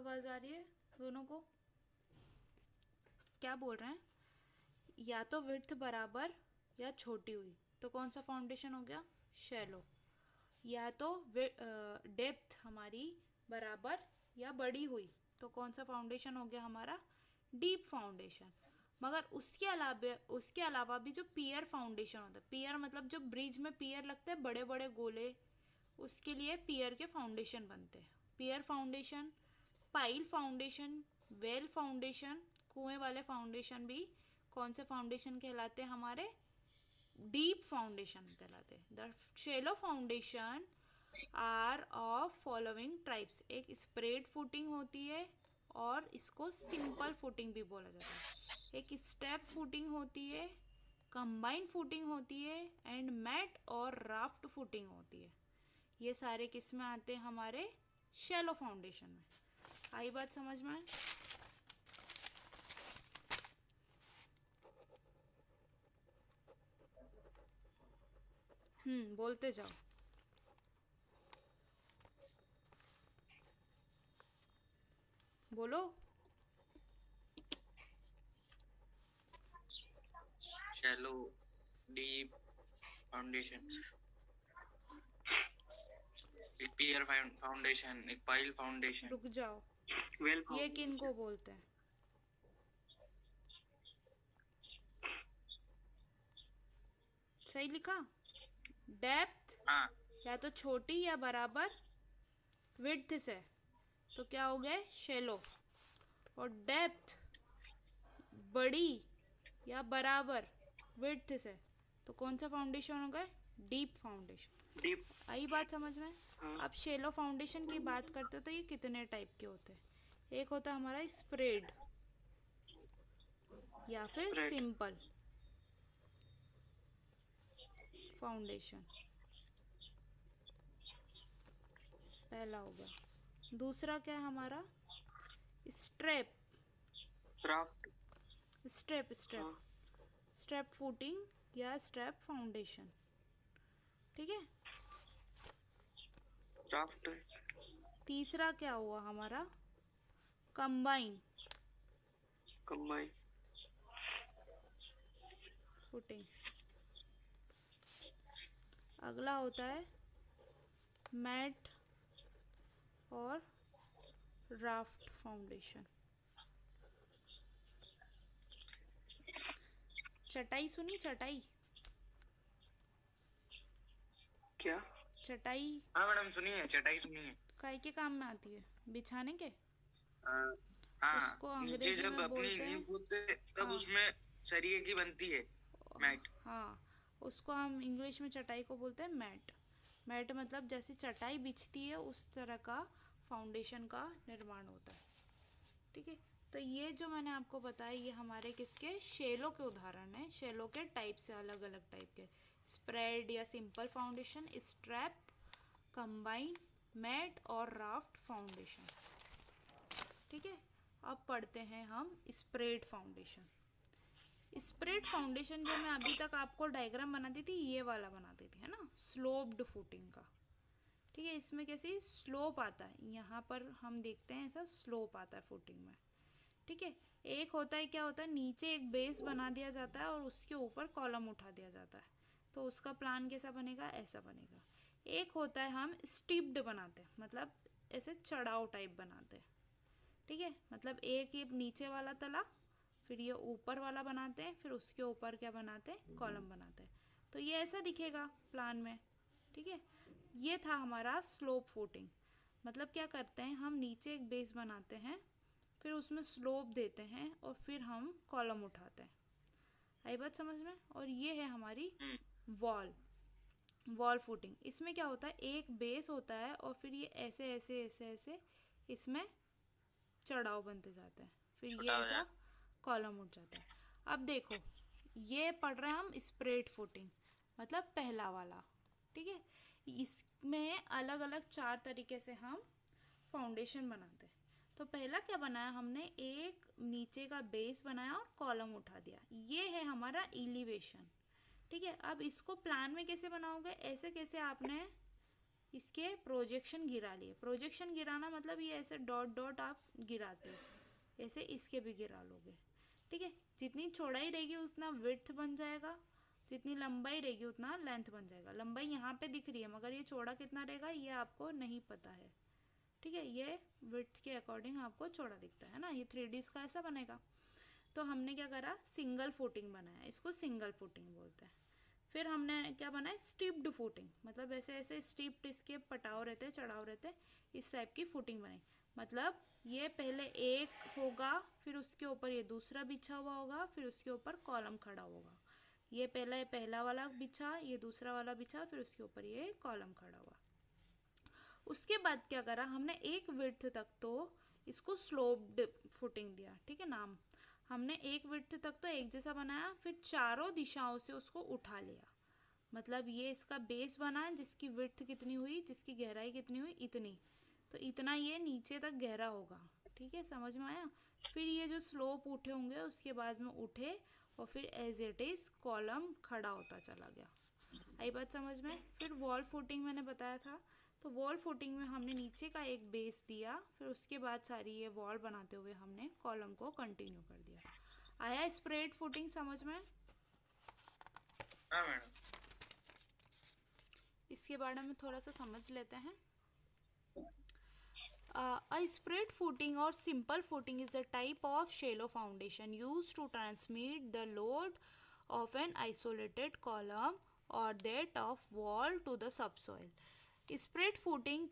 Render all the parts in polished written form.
आवाज़ आ रही है दोनों को? क्या बोल रहे हैं? या तो विड्थ बराबर या छोटी हुई तो कौन सा फाउंडेशन हो गया? शैलो। या तो डेप्थ हमारी बराबर या बड़ी हुई तो कौन सा फाउंडेशन हो गया हमारा? Deep foundation. मगर उसके अलावा भी जो पियर फाउंडेशन होता है, पियर मतलब जो ब्रिज में पियर लगते हैं बड़े बड़े गोले, उसके लिए पियर के फाउंडेशन बनते हैं। Pier foundation, pile foundation, well foundation, कुएं वाले फाउंडेशन भी कौन से फाउंडेशन कहलाते हैं हमारे? डीप फाउंडेशन कहलाते हैं। The shallow foundation are of following types. एक स्प्रेड फुटिंग होती है और इसको सिंपल फुटिंग भी बोला जाता है। एक स्टेप फुटिंग होती है, कंबाइन फुटिंग होती है एंड मैट और राफ्ट फुटिंग होती है। ये सारे किस में आते हैं? हमारे शैलो फाउंडेशन में। आई बात समझ में? बोलते जाओ। बोलो। शैलो, डीप फाउंडेशन, एक पियर फाउंडेशन, एक पाइल फाउंडेशन। रुक जाओ, वेल ये किन को बोलते हैं? सही लिखा? डेप्थ हाँ, या तो छोटी या बराबर विड्थ से तो क्या हो गए? शैलो। और डेप्थ बड़ी या बराबर विड्थ से तो कौन सा फाउंडेशन हो गए? Deep foundation. डीप। आई बात समझ में? हाँ। अब शैलो फाउंडेशन की बात करते तो ये कितने टाइप के होते हैं? एक होता है हमारा स्प्रेड या फिर Spread. सिंपल फाउंडेशन, पहला होगा। दूसरा क्या है हमारा? Strap raft. Strap strap strap footing या स्ट्रेप फाउंडेशन। ठीक है। राफ्ट। तीसरा क्या हुआ हमारा? Combine combine footing. अगला होता है मैट और राफ्ट फाउंडेशन। चटाई सुनी? चटाई क्या? चटाई हाँ मैडम, सुनिए, चटाई सुनिए। काय के काम में आती है? बिछाने के। हाँ, उसको नीचे अंग्रेजी जब में अपनी बोलते नींव हैं। कूदते तब हाँ उसमें सरिये की बनती है मैट। हाँ, उसको हम इंग्लिश में चटाई को बोलते हैं मैट। मैट मतलब जैसे चटाई बिछती है उस तरह का फाउंडेशन का निर्माण होता है। ठीक है। तो ये जो मैंने आपको बताया ये हमारे किसके? शेलो के उदाहरण है। शेलो के टाइप से, अलग अलग टाइप के। स्प्रेड या simple foundation, strap, combine, mat और राफ्ट फाउंडेशन। ठीक है। अब पढ़ते हैं हम स्प्रेड फाउंडेशन। स्प्रेड फाउंडेशन जो मैं अभी तक आपको डायग्राम बनाती थी ये वाला बनाती थी, है ना, स्लोप्ड फुटिंग का। ठीक है। इसमें कैसे स्लोप आता है, यहाँ पर हम देखते हैं ऐसा स्लोप आता है फुटिंग में। ठीक है। एक होता है, क्या होता है, नीचे एक बेस बना दिया जाता है और उसके ऊपर कॉलम उठा दिया जाता है तो उसका प्लान कैसा बनेगा? ऐसा बनेगा। एक होता है हम स्टीप्ड बनाते हैं, मतलब ऐसे चढ़ाव टाइप बनाते हैं। ठीक है। मतलब एक ये नीचे वाला तला, फिर ये ऊपर वाला बनाते हैं, फिर उसके ऊपर क्या बनाते हैं? कॉलम बनाते हैं। तो ये ऐसा दिखेगा प्लान में। ठीक है। ये था हमारा स्लोप फुटिंग। मतलब क्या करते हैं हम, नीचे एक बेस बनाते हैं, फिर उसमें स्लोप देते हैं और फिर हम कॉलम उठाते हैं। आई बात समझ में? और ये है हमारी वॉल वॉल फुटिंग। इसमें क्या होता है, एक बेस होता है और फिर ये ऐसे ऐसे ऐसे ऐसे इसमें चढ़ाव बनते जाते हैं, फिर ये छोटा हो ऐसा जाए। कॉलम उठ जाता है। अब देखो, ये पढ़ रहे हैं हम स्प्रेड फुटिंग, मतलब पहला वाला। ठीक है। इसमें अलग अलग 4 तरीके से हम फाउंडेशन बनाते हैं। तो पहला क्या बनाया हमने, एक नीचे का बेस बनाया और कॉलम उठा दिया, ये है हमारा एलिवेशन। ठीक है। अब इसको प्लान में कैसे बनाओगे? ऐसे कैसे आपने इसके प्रोजेक्शन गिरा लिए। प्रोजेक्शन गिराना मतलब ये ऐसे डॉट डॉट आप गिराते हो, ऐसे इसके भी गिरा लोगे। ठीक है, जितनी चौड़ाई रहेगी उतना विड्थ बन जाएगा, जितनी लंबाई रहेगी उतना लेंथ बन जाएगा। लंबाई यहाँ पे दिख रही है मगर ये चौड़ा कितना रहेगा ये आपको नहीं पता है। ठीक है, ये विड्थ के अकॉर्डिंग आपको चौड़ा दिखता है ना। ये 3D का ऐसा बनेगा। तो हमने क्या करा, सिंगल फुटिंग बनाया, इसको सिंगल फुटिंग बोलते हैं। फिर हमने क्या बनाया, स्टिप्ड फुटिंग, मतलब ऐसे ऐसे स्टिप्ड इसके पटाव रहते, चढ़ाव रहते, इस टाइप की फुटिंग बनाई। मतलब ये पहले एक होगा, फिर उसके ऊपर ये दूसरा बिछा हुआ होगा, फिर उसके ऊपर कॉलम खड़ा होगा। ये पहला वाला बिछा, ये दूसरा वाला बिछा, फिर उसके ऊपर ये कॉलम खड़ा हुआ। उसके बाद क्या करा हमने, एक विड्थ तक तो इसको स्लोप्ड फुटिंग दिया। ठीक है, नाम हमने एक विड्थ तक तो एक जैसा बनाया, फिर चारों दिशाओं से उसको उठा लिया। मतलब ये इसका बेस बना जिसकी विड्थ कितनी हुई, जिसकी गहराई कितनी हुई, इतनी, तो इतना ये नीचे तक गहरा होगा। ठीक है, समझ में आया। फिर ये जो स्लोप उठे होंगे उसके बाद में उठे और फिर एज इट इज कॉलम खड़ा होता चला गया। आई बात समझ में। फिर वॉल फुटिंग मैंने बताया था, तो वॉल फुटिंग में हमने नीचे का एक बेस दिया, फिर उसके बाद सारी ये वॉल बनाते हुए हमने कॉलम को कंटिन्यू कर दिया। आया स्प्रेड फुटिंग समझ में। हाँ मैडम। इसके बारे में थोड़ा सा समझ लेते हैं। A spread footing or simple footing is a type of shallow foundation used to transmit the load of an isolated column or that of wall to the subsoil. Spread footing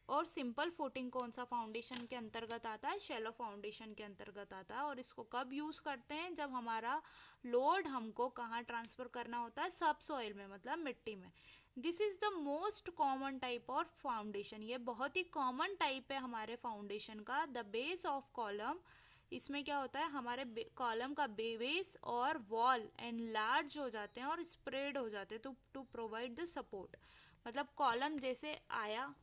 और simple footing कौन सा foundation के अंतर्गत आता है, shallow foundation के अंतर्गत आता है। और इसको कब यूज़ करते हैं, जब हमारा लोड हमको कहाँ ट्रांसफ़र करना होता है, सब सॉइल में, मतलब मिट्टी में। This is the most common type of foundation, ये बहुत ही कॉमन टाइप है हमारे फाउंडेशन का। द बेस ऑफ कॉलम, इसमें क्या होता है, हमारे कॉलम का बेस और वॉल एनलार्ज हो जाते हैं और स्प्रेड हो जाते हैं टू प्रोवाइड द सपोर्ट। मतलब कॉलम जैसे आया,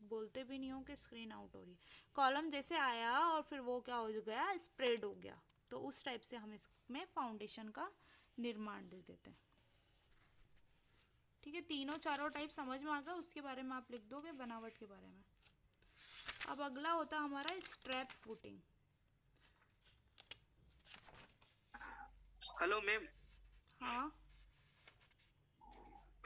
बोलते भी नहीं हो कि स्क्रीन आउट हो रही है, कॉलम जैसे आया और फिर वो क्या हो गया, स्प्रेड हो गया। तो उस टाइप से हम इसमें फाउंडेशन का निर्माण दे देते हैं। ठीक है, तीनों चारों टाइप समझ में आ गया। उसके बारे में आप लिख दोगे बनावट के बारे में। अब अगला होता है हमारा स्ट्रैप फुटिंग। Hello ma'am. हाँ,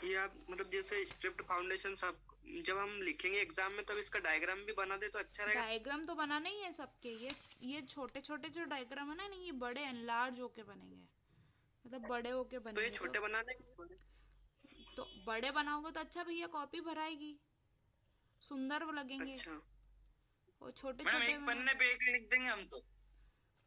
ये आप मतलब जैसे स्ट्रिप्ड फाउंडेशन सब जब हम लिखेंगे एग्जाम में तब इसका डायग्राम भी बना दे तो अच्छा रहेगा। डायग्राम तो बनाना ही है सबके। ये छोटे छोटे जो डायग्राम है ना, ये बड़े एनलार्ज होके बनेंगे, मतलब बड़े होके तो ये बनेंगे। छोटे बनाने तो बड़े बनाओगे तो अच्छा भैया कॉपी भराएगी, सुंदर लगेंगे। अच्छा और छोटे मैडम छोटे एक पन्ने पे एक लिख देंगे हम तो।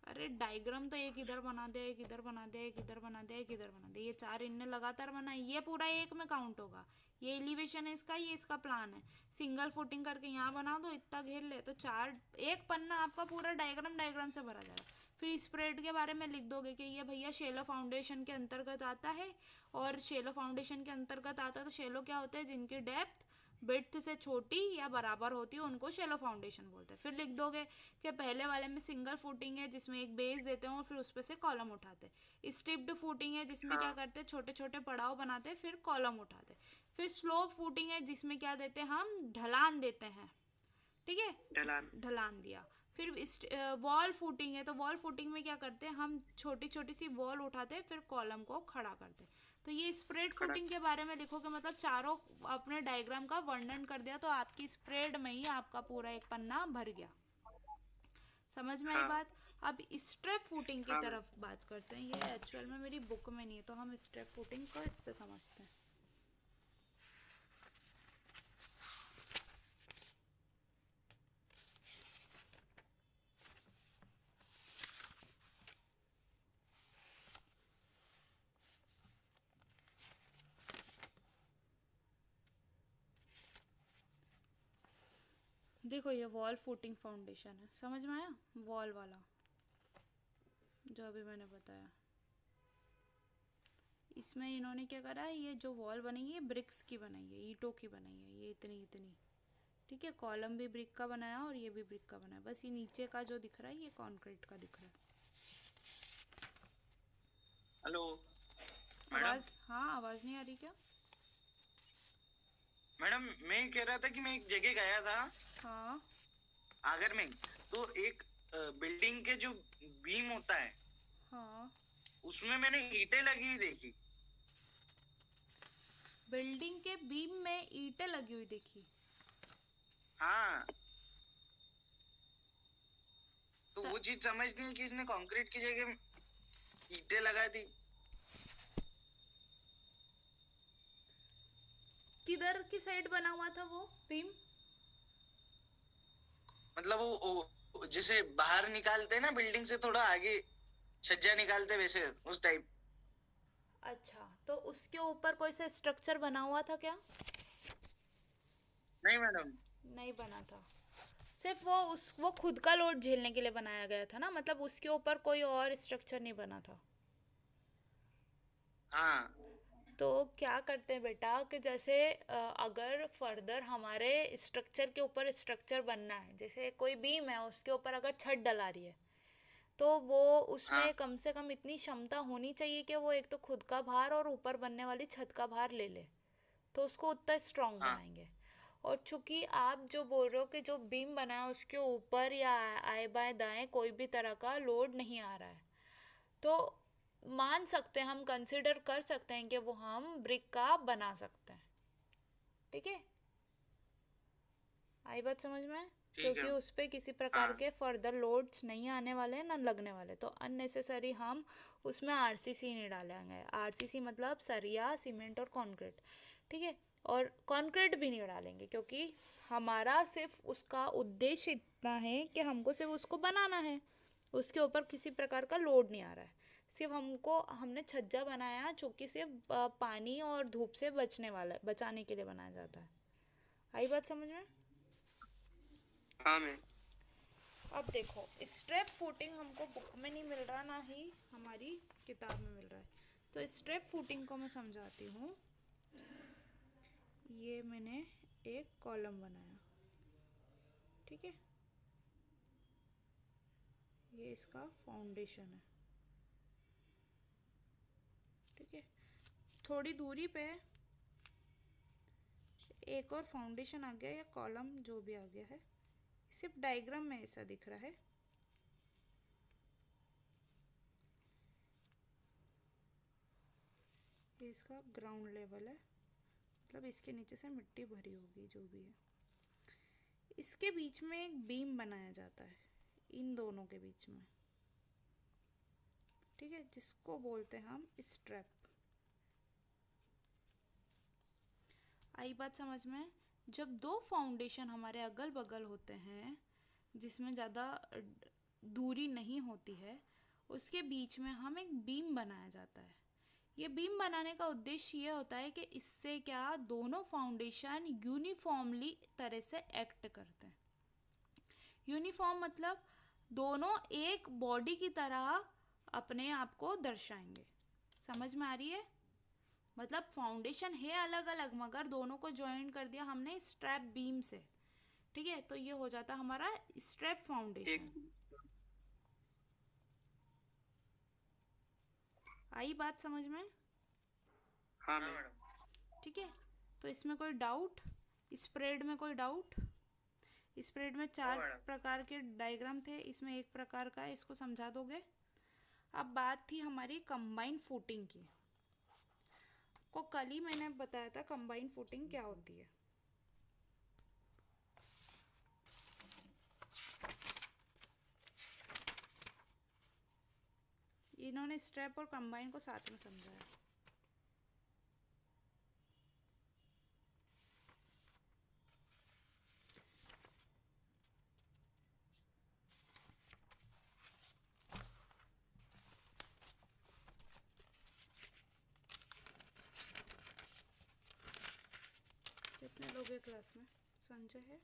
अरे डायग्राम तो एक इधर बना दे, एक इधर बना दे, एक इधर बना दे, एक इधर बना दे, ये चार इनने लगातार बनाए, ये पूरा एक में काउंट होगा। ये एलिवेशन है इसका, ये इसका प्लान है। सिंगल फुटिंग करके यहाँ बना दो, इतना घेर ले, तो चार, एक पन्ना आपका पूरा डायग्राम से भरा जाएगा। फिर स्प्रेड के बारे में लिख दोगे कि ये भैया शेलो फाउंडेशन के अंतर्गत आता है। और शेलो फाउंडेशन के अंतर्गत आता है तो शेलो क्या होते हैं, जिनकी डेप्थ विड्थ से छोटी या बराबर होती है उनको शेलो फाउंडेशन बोलते हैं। फिर लिख दोगे कि पहले वाले में सिंगल फुटिंग है जिसमें एक बेस देते हैं और फिर उस पर से कॉलम उठाते हैं। स्टिप्ड फुटिंग है जिसमें क्या करते हैं, छोटे छोटे पड़ाव बनाते हैं फिर कॉलम उठाते हैं। फिर स्लोप फुटिंग है जिसमें क्या देते हैं, हम ढलान देते हैं। ठीक है, ढलान दिया। फिर वॉल फुटिंग है, तो वॉल फुटिंग में क्या करते हैं, हम छोटी छोटी सी वॉल उठाते हैं फिर कॉलम को खड़ा करते हैं। तो ये स्प्रेड फुटिंग के बारे में लिखोगे, मतलब चारों अपने डायग्राम का वर्णन कर दिया तो आपकी स्प्रेड में ही आपका पूरा एक पन्ना भर गया। समझ में आई बात। अब स्ट्रेप फुटिंग की तरफ बात करते हैं। ये एक्चुअल में मेरी बुक में नहीं है तो हम स्ट्रेप फुटिंग को इससे समझते हैं। देखो ये वॉल फुटिंग फाउंडेशन है, समझ में आया, वॉल वाला जो अभी मैंने बताया। इसमें इन्होंने क्या करा है, ये जो वॉल बनी है ब्रिक्स की बनाई है, ईंटों की बनाई है, ये इतनी इतनी। ठीक है, कॉलम भी ब्रिक का बनाया और ये भी ब्रिक का बनाया, बस ये नीचे का जो दिख रहा है ये कंक्रीट का दिख रहा है। हेलो आवाज, हाँ आवाज नहीं आ रही क्या? मैडम मैं कह रहा था कि मैं एक जगह गया था हाँ आगर में, तो एक बिल्डिंग के जो बीम होता है हाँ। उसमें मैंने ईंटें लगी हुई देखी। बिल्डिंग के बीम में ईंटें लगी हुई देखी? हाँ, तो त- वो चीज समझ नहीं कि इसने कंक्रीट की जगह ईंटें लगा दी। किधर की साइड बना हुआ था वो बीम? मतलब वो जैसे बाहर निकालते हैं ना बिल्डिंग से थोड़ा आगे, छज्जा निकालते वैसे उस टाइप। अच्छा, तो उसके ऊपर कोई सा स्ट्रक्चर बना हुआ था क्या? नहीं मैडम। नहीं बना था। सिर्फ वो खुद का लोड झेलने के लिए बनाया गया था ना, मतलब उसके ऊपर कोई और स्ट्रक्चर नहीं बना था। हाँ तो क्या करते हैं बेटा कि जैसे अगर फर्दर हमारे स्ट्रक्चर के ऊपर स्ट्रक्चर बनना है, जैसे कोई बीम है उसके ऊपर अगर छत डला रही है, तो वो हाँ उसमें कम से कम इतनी क्षमता होनी चाहिए कि वो एक तो खुद का भार और ऊपर बनने वाली छत का भार ले ले, तो उसको उतना स्ट्रांग हाँ बनाएंगे। और चूंकि आप जो बोल रहे हो कि जो बीम बना है उसके ऊपर या आए बाएं दाएं कोई भी तरह का लोड नहीं आ रहा है, तो मान सकते हैं, हम कंसिडर कर सकते हैं कि वो हम ब्रिक का बना सकते हैं। ठीक है, आई बात समझ में? ठीक है। क्योंकि उस पे किसी प्रकार हाँ के फर्दर लोड्स नहीं आने वाले ना लगने वाले, तो अननेसेसरी हम उसमें आरसीसी नहीं डालेंगे। आरसीसी मतलब सरिया सीमेंट और कंक्रीट। ठीक है, और कंक्रीट भी नहीं डालेंगे क्योंकि हमारा सिर्फ उसका उद्देश्य इतना है कि हमको सिर्फ उसको बनाना है, उसके ऊपर किसी प्रकार का लोड नहीं आ रहा है। सिर्फ हमने छज्जा बनाया चूंकि सिर्फ पानी और धूप से बचाने के लिए बनाया जाता है। आई बात समझ में? हाँ मैम। अब देखो, स्ट्रेप फुटिंग हमको बुक में नहीं मिल रहा, ना ही हमारी किताब में मिल रहा है, तो स्ट्रेप फुटिंग को मैं समझाती हूँ। ये मैंने एक कॉलम बनाया, ठीक है, ये इसका फाउंडेशन है, ठीक है। थोड़ी दूरी पे एक और फाउंडेशन आ गया या कॉलम जो भी आ गया है, सिर्फ डायग्राम में ऐसा दिख रहा है। ये इसका ग्राउंड लेवल है, मतलब इसके नीचे से मिट्टी भरी होगी जो भी है। इसके बीच में एक बीम बनाया जाता है, इन दोनों के बीच में, ठीक है, जिसको बोलते हैं हम स्ट्रैप। आई बात समझ में? जब दो फाउंडेशन हमारे अगल बगल होते हैं जिसमें ज़्यादा दूरी नहीं होती है, उसके बीच में हम एक बीम बनाया जाता है। ये बीम बनाने का उद्देश्य ये होता है कि इससे क्या दोनों फाउंडेशन यूनिफॉर्मली तरह से एक्ट करते हैं। यूनिफॉर्म मतलब दोनों एक बॉडी की तरह अपने आप को दर्शाएंगे। समझ में आ रही है? मतलब फाउंडेशन है अलग अलग मगर दोनों को ज्वाइन कर दिया हमने स्ट्रैप बीम से, ठीक है, तो ये हो जाता हमारा स्ट्रैप फाउंडेशन। एक आई बात समझ में? हाँ हाँ मैम। मैडम। ठीक है, तो इसमें कोई डाउट? स्प्रेड में कोई डाउट? स्प्रेड में चार मैडम। प्रकार के डायग्राम थे, इसमें एक प्रकार का है, इसको समझा दोगे? अब बात थी हमारी कंबाइन फुटिंग की। को कल ही मैंने बताया था कंबाइन फुटिंग क्या होती है। इन्होंने स्ट्रैप और कंबाइन को साथ में समझाया। कितने लोग हैं क्लास में? संजय है?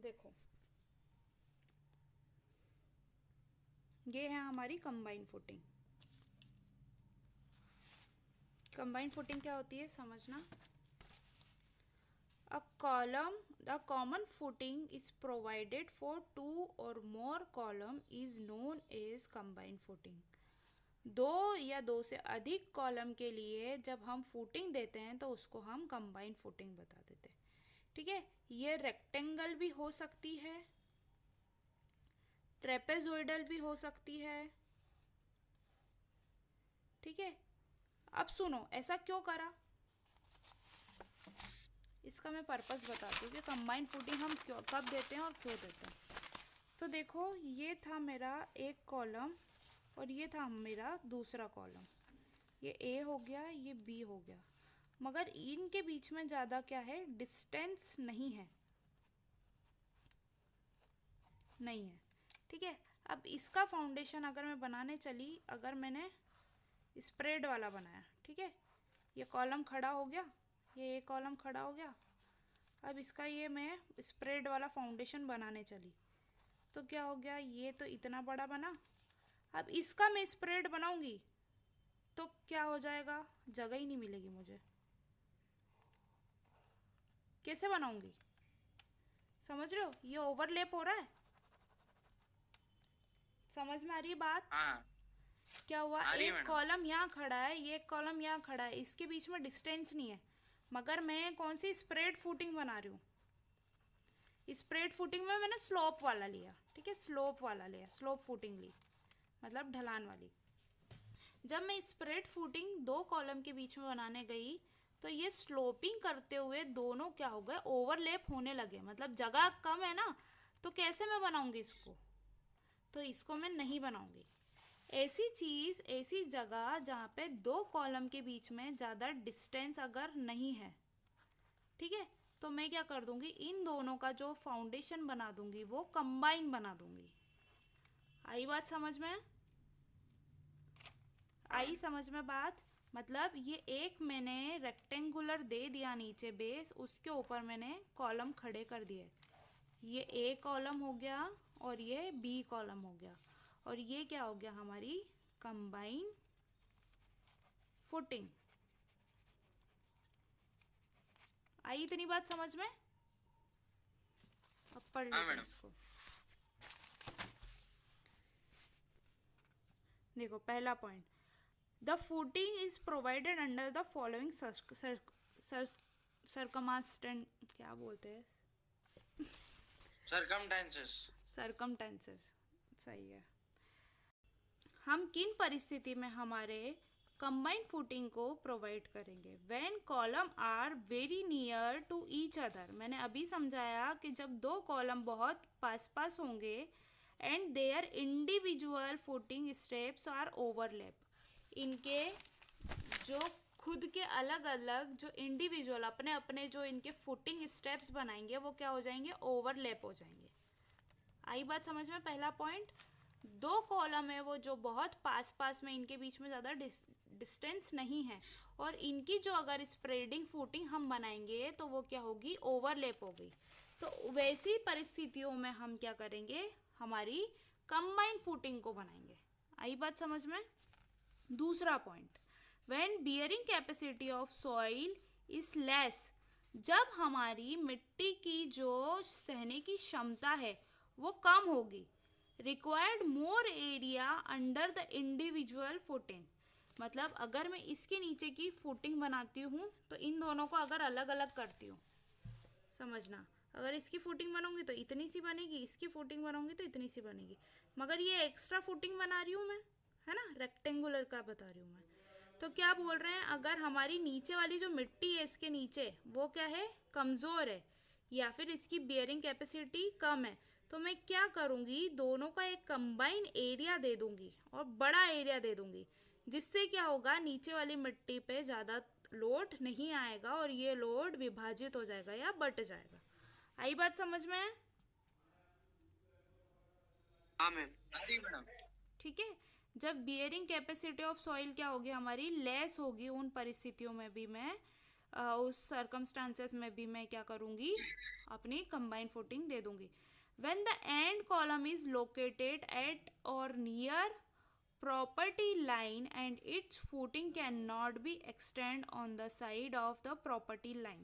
देखो, ये है हमारी कंबाइन फुटिंग। कंबाइन फुटिंग क्या होती है समझना। A column, the common footing is provided for two or more column is known as combined footing। दो या दो से अधिक कॉलम के लिए जब हम फुटिंग देते हैं तो उसको हम कंबाइंड फुटिंग बता देते हैं। ठीक है, ये रेक्टेंगल भी हो सकती है, ट्रेपेजोइडल भी हो सकती है। ठीक है, अब सुनो ऐसा क्यों करा, इसका मैं पर्पस बताती हूँ कि कंबाइंड फुटिंग हम क्यों कब देते हैं और क्यों देते हैं। तो देखो ये था मेरा एक कॉलम और ये था मेरा दूसरा कॉलम, ये ए हो गया, ये बी हो गया, मगर इनके बीच में ज़्यादा क्या है, डिस्टेंस नहीं है, नहीं है। ठीक है, अब इसका फाउंडेशन अगर मैं बनाने चली, अगर मैंने स्प्रेड वाला बनाया, ठीक है, ये कॉलम खड़ा हो गया, ये एक कॉलम खड़ा हो गया, अब इसका ये मैं स्प्रेड वाला फाउंडेशन बनाने चली तो क्या हो गया, ये तो इतना बड़ा बना। अब इसका मैं स्प्रेड बनाऊंगी तो क्या हो जाएगा, जगह ही नहीं मिलेगी मुझे, कैसे बनाऊंगी, समझ रहे हो, ये ओवरलैप हो रहा है, समझ में आ रही है बात। हाँ क्या हुआ, आ रही है एक मैडम। कॉलम यहाँ खड़ा है, ये एक कॉलम यहाँ खड़ा है, इसके बीच में डिस्टेंस नहीं है, मगर मैं कौन सी स्प्रेड फुटिंग बना रही हूँ। स्प्रेड फुटिंग में मैंने स्लोप वाला लिया, ठीक है, स्लोप वाला लिया, स्लोप फुटिंग ली, मतलब ढलान वाली। जब मैं स्प्रेड फुटिंग दो कॉलम के बीच में बनाने गई तो ये स्लोपिंग करते हुए दोनों क्या हो गए, ओवरलैप होने लगे, मतलब जगह कम है ना, तो कैसे मैं बनाऊंगी इसको, तो इसको मैं नहीं बनाऊंगी। ऐसी चीज़, ऐसी जगह जहाँ पे दो कॉलम के बीच में ज़्यादा डिस्टेंस अगर नहीं है, ठीक है, तो मैं क्या कर दूंगी, इन दोनों का जो फाउंडेशन बना दूंगी वो कंबाइन बना दूंगी। आई बात समझ में, आई समझ में बात, मतलब ये एक मैंने रेक्टेंगुलर दे दिया नीचे बेस, उसके ऊपर मैंने कॉलम खड़े कर दिए, ये ए कॉलम हो गया और ये बी कॉलम हो गया, और ये क्या हो गया, हमारी कंबाइन फुटिंग। आई इतनी बात समझ में, अब पढ़ हाँ लेते हैं मैडम। इसको। देखो पहला point, the footing is provided under the following circumstance, क्या बोलते हैं, सरकमस्टेंसेस। सरकमटेंसेस, सही है। हम किन परिस्थिति में हमारे कंबाइंड फुटिंग को प्रोवाइड करेंगे, when column are very near to each other. मैंने अभी समझाया कि जब दो कॉलम बहुत पास पास होंगे and their individual footing steps are overlap, इनके जो खुद के अलग अलग जो इंडिविजुअल अपने अपने जो इनके फुटिंग स्टेप्स बनाएंगे वो क्या हो जाएंगे, ओवरलैप हो जाएंगे। आई बात समझ में। पहला पॉइंट, दो कॉलम है वो जो बहुत पास पास में, इनके बीच में ज़्यादा डिस्टेंस नहीं है, और इनकी जो अगर स्प्रेडिंग फुटिंग हम बनाएंगे तो वो क्या होगी, ओवरलैप हो गई। तो वैसी परिस्थितियों में हम क्या करेंगे, हमारी कंबाइंड फुटिंग को बनाएंगे। आई बात समझ में। दूसरा point, when bearing capacity of soil is less, जब हमारी मिट्टी की जो सहने की क्षमता है वो कम होगी, required more area under the individual footing, मतलब अगर मैं इसके नीचे की फुटिंग बनाती हूँ तो इन दोनों को अगर अलग अलग करती हूँ, समझना, अगर इसकी फुटिंग बनाऊंगी तो इतनी सी बनेगी, इसकी फुटिंग बनाऊंगी तो इतनी सी बनेगी, मगर ये एक्स्ट्रा फुटिंग बना रही हूँ मैं, है ना, रेक्टेंगुलर का बता रही हूँ मैं। तो क्या बोल रहे हैं, अगर हमारी नीचे वाली जो मिट्टी है इसके नीचे वो क्या है, कमज़ोर है, या फिर इसकी बियरिंग कैपेसिटी कम है, तो मैं क्या करूँगी, दोनों का एक कंबाइन एरिया दे दूँगी और बड़ा एरिया दे दूँगी, जिससे क्या होगा, नीचे वाली मिट्टी पे ज़्यादा लोड नहीं आएगा और ये लोड विभाजित हो जाएगा या बट जाएगा। आई बात समझ में। हाँ मैम। मैडम। ठीक है, जब बियरिंग कैपेसिटी ऑफ सॉइल क्या होगी, हमारी लेस होगी, उन परिस्थितियों में भी मैं उस सर्कमस्टांसेस में भी मैं क्या करूँगी, अपनी कंबाइंड फुटिंग दे दूँगी। When the end column is located at or near property line and its footing cannot be extend on the side of the property line.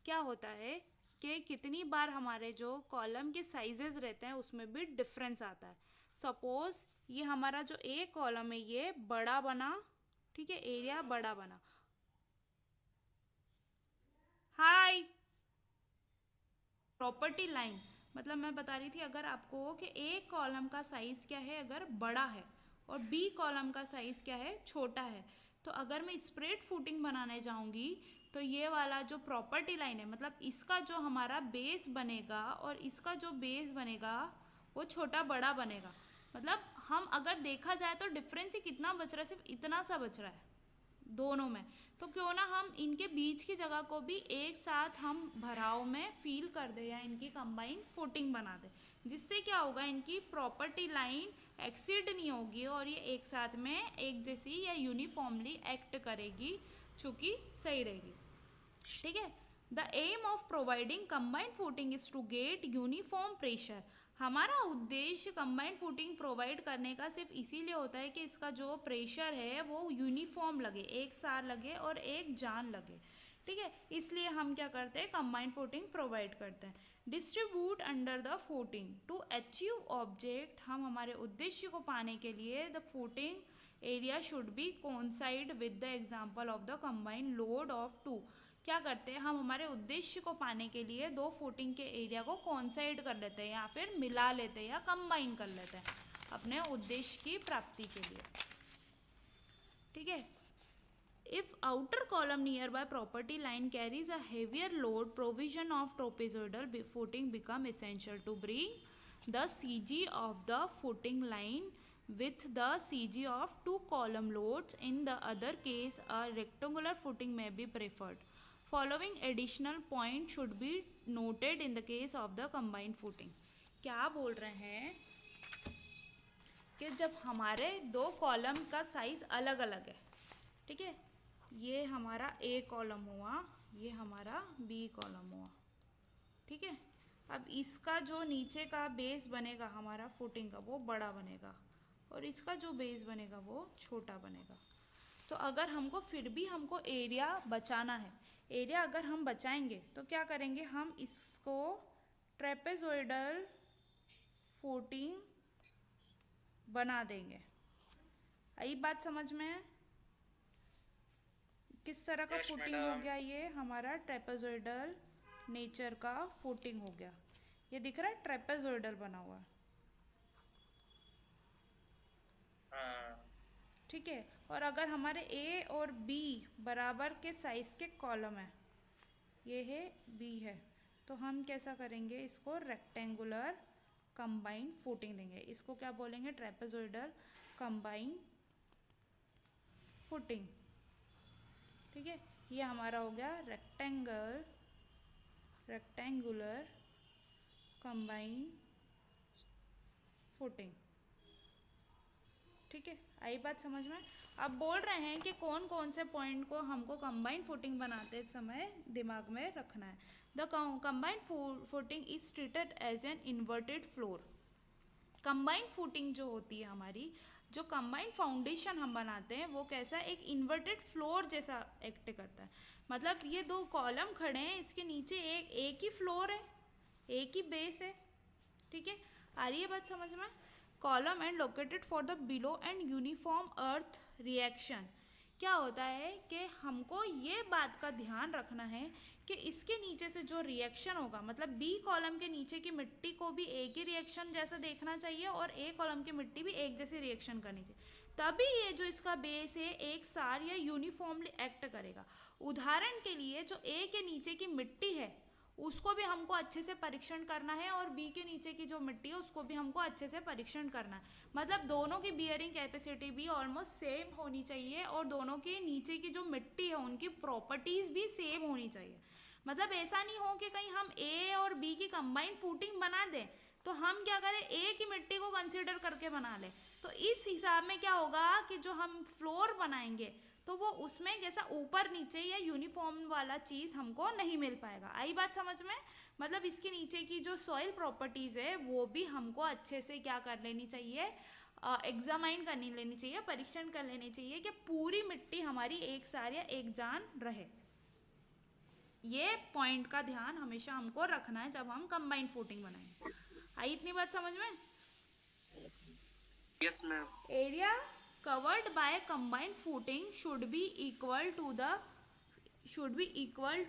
क्या होता है कि कितनी बार हमारे जो कॉलम के साइजेस रहते हैं उसमें भी डिफरेंस आता है. सपोज ये हमारा जो ए कॉलम है ये बड़ा बना, ठीक है, एरिया बड़ा बना. हाय, प्रॉपर्टी लाइन मतलब मैं बता रही थी अगर आपको कि ए कॉलम का साइज क्या है अगर बड़ा है और बी कॉलम का साइज क्या है छोटा है, तो अगर मैं स्प्रेड फुटिंग बनाने जाऊंगी तो ये वाला जो प्रॉपर्टी लाइन है मतलब इसका जो हमारा बेस बनेगा और इसका जो बेस बनेगा वो छोटा बड़ा बनेगा. मतलब हम अगर देखा जाए तो डिफरेंस ही कितना बच रहा है, सिर्फ इतना सा बच रहा है दोनों में. तो क्यों ना हम इनके बीच की जगह को भी एक साथ हम भराव में फील कर दे या इनकी कंबाइंड फुटिंग बना दे, जिससे क्या होगा इनकी प्रॉपर्टी लाइन एक्सीड नहीं होगी और ये एक साथ में एक जैसी या यूनिफॉर्मली एक्ट करेगी, चूँकि सही रहेगी. ठीक है. The aim of providing combined footing is to get uniform pressure. हमारा उद्देश्य कंबाइंड फुटिंग प्रोवाइड करने का सिर्फ इसीलिए होता है कि इसका जो प्रेशर है वो यूनिफॉर्म लगे, एक सार लगे और एक जान लगे. ठीक है, इसलिए हम क्या करते हैं कंबाइंड फुटिंग प्रोवाइड करते हैं. Distribute under the footing to achieve object. हम हमारे उद्देश्य को पाने के लिए the footing area should be coincide with the example of the combined load of two. क्या करते हैं हम हमारे उद्देश्य को पाने के लिए दो फुटिंग के एरिया को कोइंसाइड कर लेते हैं या फिर मिला लेते हैं या कंबाइन कर लेते हैं अपने उद्देश्य की प्राप्ति के लिए. ठीक है. If outer column near by property line carries a heavier load, provision of trapezoidal footing become essential to bring the CG of the footing line with the CG of two column loads. In the other case, a rectangular footing may be preferred. Following additional point should be noted in the case of the combined footing. क्या बोल रहे हैं कि जब हमारे दो column का size अलग अलग है, ठीक है, ये हमारा ए कॉलम हुआ, ये हमारा बी कॉलम हुआ. ठीक है. अब इसका जो नीचे का बेस बनेगा हमारा फुटिंग का वो बड़ा बनेगा और इसका जो बेस बनेगा वो छोटा बनेगा. तो अगर हमको फिर भी हमको एरिया बचाना है, एरिया अगर हम बचाएंगे तो क्या करेंगे, हम इसको ट्रेपेजोइडल फुटिंग बना देंगे. आई बात समझ में? किस तरह का फुटिंग हो गया, ये हमारा ट्रेपेजोइडल नेचर का फुटिंग हो गया. ये दिख रहा है ट्रेपेजोइडल बना हुआ है. ठीक है. और अगर हमारे ए और बी बराबर के साइज के कॉलम है, ये है बी है, तो हम कैसा करेंगे, इसको रेक्टेंगुलर कंबाइन फुटिंग देंगे. इसको क्या बोलेंगे, ट्रेपेजोइडल कंबाइन फुटिंग. ठीक है. ये हमारा हो गया रेक्टेंगुलर कंबाइन फुटिंग. ठीक है. आई बात समझ में? अब बोल रहे हैं कि कौन कौन से पॉइंट को हमको कंबाइंड फुटिंग बनाते समय दिमाग में रखना है. The combined footing is treated as an inverted floor. Combined footing जो होती है हमारी, जो कंबाइंड फाउंडेशन हम बनाते हैं वो कैसा, एक इन्वर्टेड फ्लोर जैसा एक्ट करता है. मतलब ये दो कॉलम खड़े हैं, इसके नीचे एक ही फ्लोर है, एक ही बेस है. ठीक है. आ रही है बात समझ में? Column and located for the below and uniform earth reaction. क्या होता है कि हमको ये बात का ध्यान रखना है कि इसके नीचे से जो रिएक्शन होगा, मतलब बी कॉलम के नीचे की मिट्टी को भी एक ही रिएक्शन जैसा देखना चाहिए और ए कॉलम की मिट्टी भी एक जैसी रिएक्शन करनी चाहिए, तभी ये जो इसका बेस है एक सार या यूनिफॉर्मली एक्ट करेगा. उदाहरण के लिए जो ए के नीचे की मिट्टी है उसको भी हमको अच्छे से परीक्षण करना है और बी के नीचे की जो मिट्टी है उसको भी हमको अच्छे से परीक्षण करना है. मतलब दोनों की बियरिंग कैपेसिटी भी ऑलमोस्ट सेम होनी चाहिए और दोनों के नीचे की जो मिट्टी है उनकी प्रॉपर्टीज भी सेम होनी चाहिए. मतलब ऐसा नहीं हो कि कहीं हम ए और बी की कंबाइंड फुटिंग बना दें तो हम क्या करें, ए की मिट्टी को कंसिडर करके बना लें. तो इस हिसाब में क्या होगा कि जो हम फ्लोर बनाएंगे तो वो उसमें जैसा ऊपर नीचे या यूनिफॉर्म वाला चीज़ हमको नहीं मिल पाएगा। आई बात समझ में? मतलब इसके नीचे की जो सॉइल प्रॉपर्टीज़ है वो भी हमको अच्छे से क्या कर लेनी चाहिए, एग्जामाइन करनी लेनी चाहिए, परीक्षण कर लेनी चाहिए कि पूरी मिट्टी हमारी एक सार या एक जान रहे। ये पॉइंट का ध्यान हमेशा हमको रखना है जब हम कंबाइंड फूटिंग बनाएंगे। आई इतनी बात समझ में? Yes ma'am. Area covered by combined footing should be equal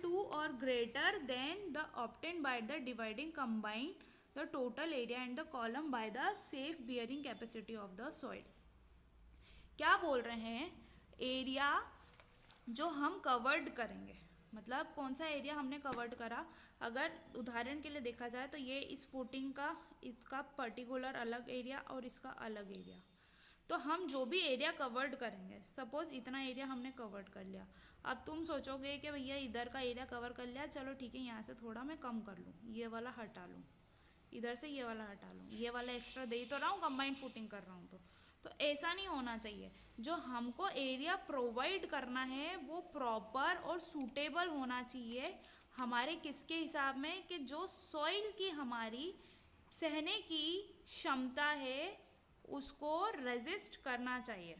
to or greater than the obtained by the dividing combined the total area and the column by the safe bearing capacity of the soil। क्या बोल रहे हैं? Area जो हम covered करेंगे, मतलब कौन सा एरिया हमने कवर्ड करा, अगर उदाहरण के लिए देखा जाए तो ये इस फुटिंग का इसका पर्टिकुलर अलग एरिया और इसका अलग एरिया, तो हम जो भी एरिया कवर्ड करेंगे, सपोज इतना एरिया हमने कवर्ड कर लिया, अब तुम सोचोगे कि भैया इधर का एरिया कवर कर लिया, चलो ठीक है यहाँ से थोड़ा मैं कम कर लूँ, ये वाला हटा लूँ, इधर से ये वाला हटा लूँ, ये वाला एक्स्ट्रा दे ही तो रहा हूँ, कंबाइंड फुटिंग कर रहा हूँ तो ऐसा नहीं होना चाहिए। जो हमको एरिया प्रोवाइड करना है वो प्रॉपर और सूटेबल होना चाहिए हमारे किसके हिसाब में, कि जो सॉइल की हमारी सहने की क्षमता है उसको रेजिस्ट करना चाहिए।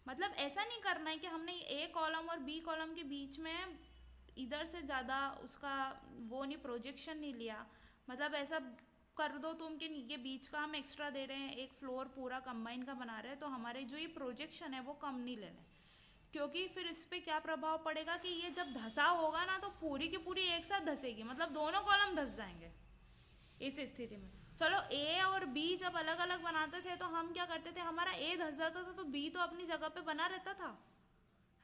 मतलब ऐसा नहीं करना है कि हमने ए कॉलम और बी कॉलम के बीच में इधर से ज़्यादा उसका वो नहीं, प्रोजेक्शन नहीं लिया, मतलब ऐसा कर दो तुम कि ये बीच का हम एक्स्ट्रा दे रहे हैं, एक फ्लोर पूरा कंबाइन का बना रहे हैं, तो हमारे जो ये प्रोजेक्शन है वो कम नहीं ले रहे, क्योंकि फिर इस पर क्या प्रभाव पड़ेगा कि ये जब धसा होगा ना तो पूरी की पूरी एक साथ धसेगी, मतलब दोनों कॉलम धस जाएंगे। इस स्थिति में चलो ए और बी जब अलग अलग बनाते थे तो हम क्या करते थे, हमारा ए धस जाता था तो बी तो अपनी जगह पे बना रहता था,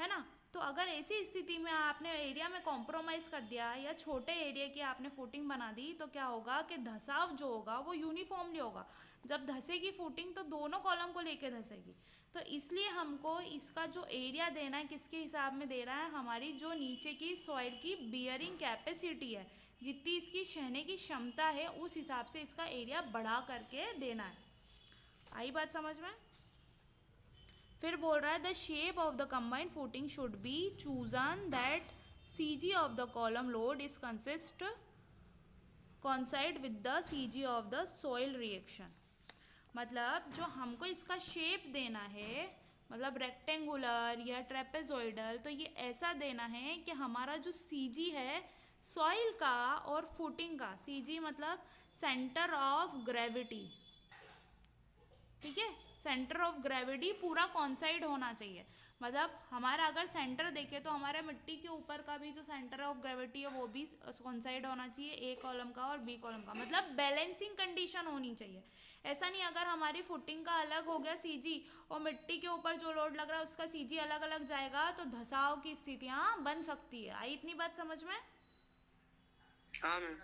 है ना। तो अगर ऐसी स्थिति में आपने एरिया में कॉम्प्रोमाइज़ कर दिया या छोटे एरिया की आपने फुटिंग बना दी तो क्या होगा कि धसाव जो होगा वो यूनिफॉर्मली होगा। जब धसेगी फुटिंग तो दोनों कॉलम को लेके धसेगी, तो इसलिए हमको इसका जो एरिया देना है किसके हिसाब में दे रहा है, हमारी जो नीचे की सॉइल की बियरिंग कैपेसिटी है, जितनी इसकी सहने की क्षमता है उस हिसाब से इसका एरिया बढ़ा करके देना है। आई बात समझ में? फिर बोल रहा है the shape of the combined footing should be chosen that CG of the column load is coincide with the CG of the soil reaction. मतलब जो हमको इसका शेप देना है, मतलब रेक्टेंगुलर या ट्रेपेजोइडल, तो ये ऐसा देना है कि हमारा जो CG है सॉइल का और फुटिंग का, CG मतलब सेंटर ऑफ ग्रेविटी, ठीक है, सेंटर ऑफ ग्रेविटी पूरा कॉन्साइड होना चाहिए। मतलब हमारा अगर सेंटर देखे तो हमारे मिट्टी के ऊपर का भी जो सेंटर ऑफ ग्रेविटी है वो भी कॉन्साइड होना चाहिए, ए कॉलम का और बी कॉलम का, मतलब बैलेंसिंग कंडीशन होनी चाहिए। ऐसा नहीं अगर हमारी फुटिंग का अलग हो गया CG और मिट्टी के ऊपर जो लोड लग रहा है उसका CG अलग अलग जाएगा तो धसाव की स्थितियाँ बन सकती है। आई इतनी बात समझ में? हाँ मैम।